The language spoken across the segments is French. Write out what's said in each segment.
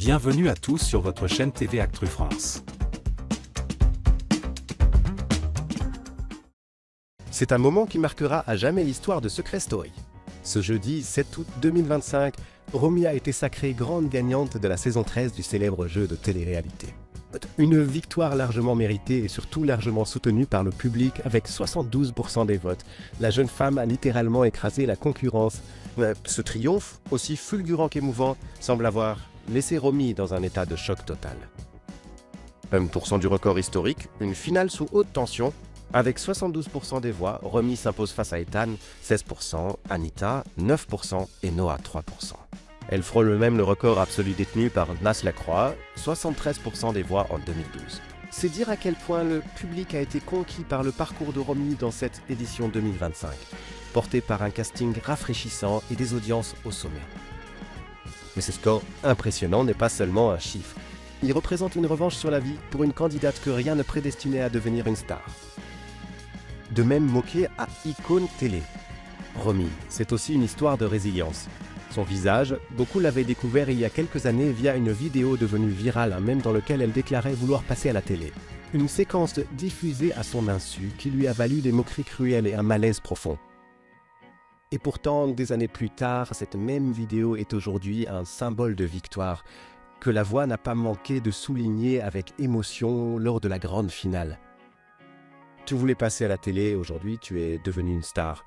Bienvenue à tous sur votre chaîne TV Actu France. C'est un moment qui marquera à jamais l'histoire de Secret Story. Ce jeudi 7 août 2025, Romy a été sacrée grande gagnante de la saison 13 du célèbre jeu de télé-réalité. Une victoire largement méritée et surtout largement soutenue par le public avec 72% des votes. La jeune femme a littéralement écrasé la concurrence. Ce triomphe, aussi fulgurant qu'émouvant, semble avoir laissé Romy dans un état de choc total. Tour du record historique, une finale sous haute tension. Avec 72% des voix, Romy s'impose face à Ethan, 16%, Anita, 9% et Noah, 3%. Elle frôle même le record absolu détenu par Nas Lacroix, 73% des voix en 2012. C'est dire à quel point le public a été conquis par le parcours de Romy dans cette édition 2025, porté par un casting rafraîchissant et des audiences au sommet. Mais ce score impressionnant n'est pas seulement un chiffre. Il représente une revanche sur la vie pour une candidate que rien ne prédestinait à devenir une star. De même moquée à icône télé. Romy, c'est aussi une histoire de résilience. Son visage, beaucoup l'avaient découvert il y a quelques années via une vidéo devenue virale, même dans laquelle elle déclarait vouloir passer à la télé. Une séquence diffusée à son insu qui lui a valu des moqueries cruelles et un malaise profond. Et pourtant, des années plus tard, cette même vidéo est aujourd'hui un symbole de victoire que la voix n'a pas manqué de souligner avec émotion lors de la grande finale. Tu voulais passer à la télé, aujourd'hui tu es devenue une star.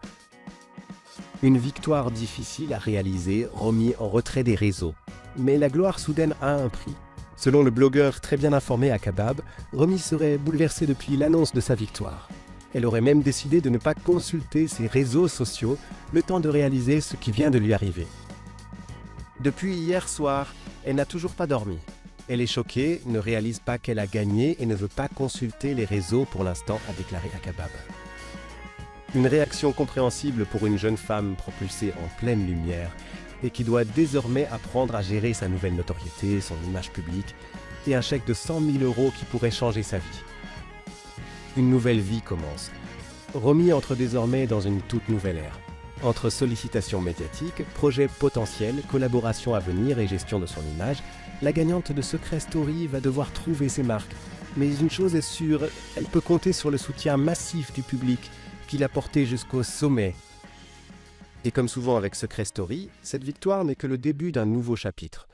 Une victoire difficile à réaliser, Romy en retrait des réseaux. Mais la gloire soudaine a un prix. Selon le blogueur très bien informé Akabab, Romy serait bouleversée depuis l'annonce de sa victoire. Elle aurait même décidé de ne pas consulter ses réseaux sociaux le temps de réaliser ce qui vient de lui arriver. Depuis hier soir, elle n'a toujours pas dormi. Elle est choquée, ne réalise pas qu'elle a gagné et ne veut pas consulter les réseaux pour l'instant, a déclaré Akabab. Une réaction compréhensible pour une jeune femme propulsée en pleine lumière et qui doit désormais apprendre à gérer sa nouvelle notoriété, son image publique et un chèque de 100 000 € qui pourrait changer sa vie. Une nouvelle vie commence. Romy entre désormais dans une toute nouvelle ère. Entre sollicitations médiatiques, projets potentiels, collaborations à venir et gestion de son image, la gagnante de Secret Story va devoir trouver ses marques. Mais une chose est sûre, elle peut compter sur le soutien massif du public qui l'a portée jusqu'au sommet. Et comme souvent avec Secret Story, cette victoire n'est que le début d'un nouveau chapitre.